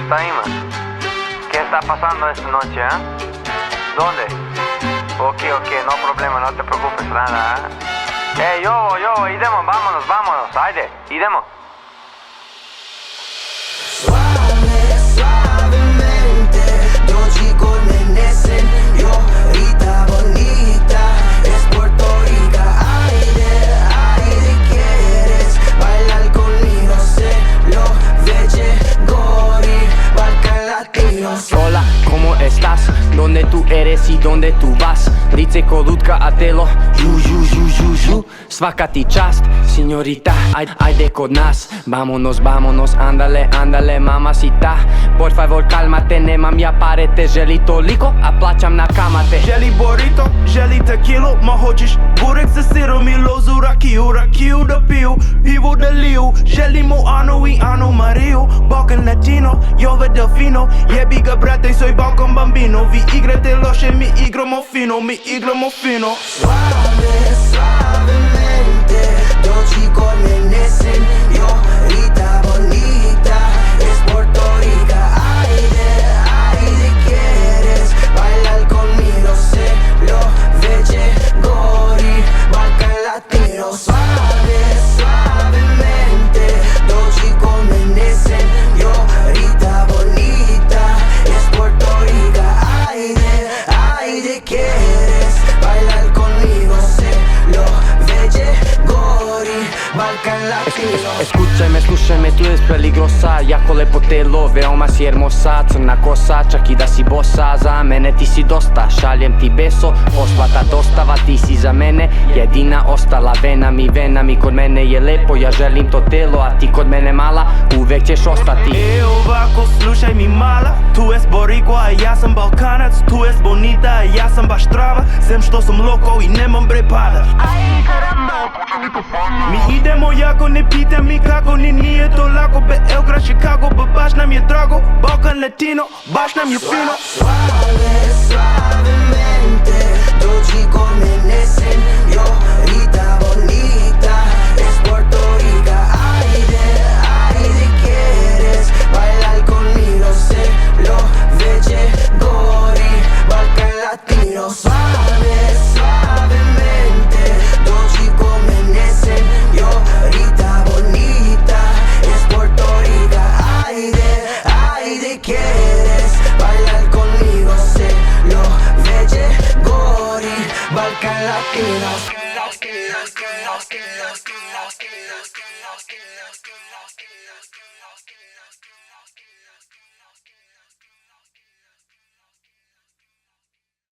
está ahí, man? ¿Qué está pasando esta noche, ¿Dónde? Ok, no problema, no te preocupes, nada, yo, idemo, vámonos, haydi, idemo. Suavemente, dos chicos amanecen, yo, Rita bonita, es Puerto Rico, aire, quieres bailar conmigo, sé lo veche, gori, Balkan Latinos. Hola, ¿cómo estás? ¿Dónde tú eres y dónde tú vas? Riteko Lutka a telo, ju, svaka ti čast, señorita, ajde kod nas. Vámonos, ándale, mamacita. Por favor, cálmate, nemam ja pare, te želi toliko, a plaćam na kamate. Želi burrito, želi tequilu, ma hoćeš burek sa sirom i lozu rakiju da piju, pivo da liju. Želimo Anu i Anu Mariju, Balkan Latino, Jove Delfino. Jebi ga brate, soy Balkan Bambino. Vi igrate loše, mi igramo fino. Suavemente, dos chicos amanecen, yo, Rita bonita, es Puerto Rico, aire, quieres bailar conmigo, sé lo veche, gori, Balkan Latino. Suavemente, dos chicos amanecen, yo, Rita bonita, es Puerto Rico, aire, quieres bailar conmigo, sé lo veche, gori, Balkan Latino. Slušaj me, tu je peligrosa, jako lepo telo, veoma si hermosa, crna kosa, čak i da si bosa, za mene ti si dosta, šaljem ti beso, osplata dostava, ti si za mene jedina ostala, vena mi, kod mene je lepo, ja želim to telo, a ti kod mene mala, uvek ćeš ostati. Ovako, slušaj mi mala, tu es boricua, a ja sam Balkanac, tu es bonita, a ja sam baš trava, sem što sam loko i nemam bre para. Mi idemo jako, ne pitaj mi kako, ni nije to lako, Beograd, Chicago, baš nam je drago, Balkan Latino, baš nam je fino. Suavemente, dos chicos amanecen, yo, Rita bonita, es Puerto Rico, aire, quieres bailar conmigo, sé lo veche, gori, Balkan Latino. Suavemente, dos chicos amanecen, yo, Rita bonita, es Puerto Rico, aire, quieres bailar conmigo, sé lo veche, gori, Balkan Latinos.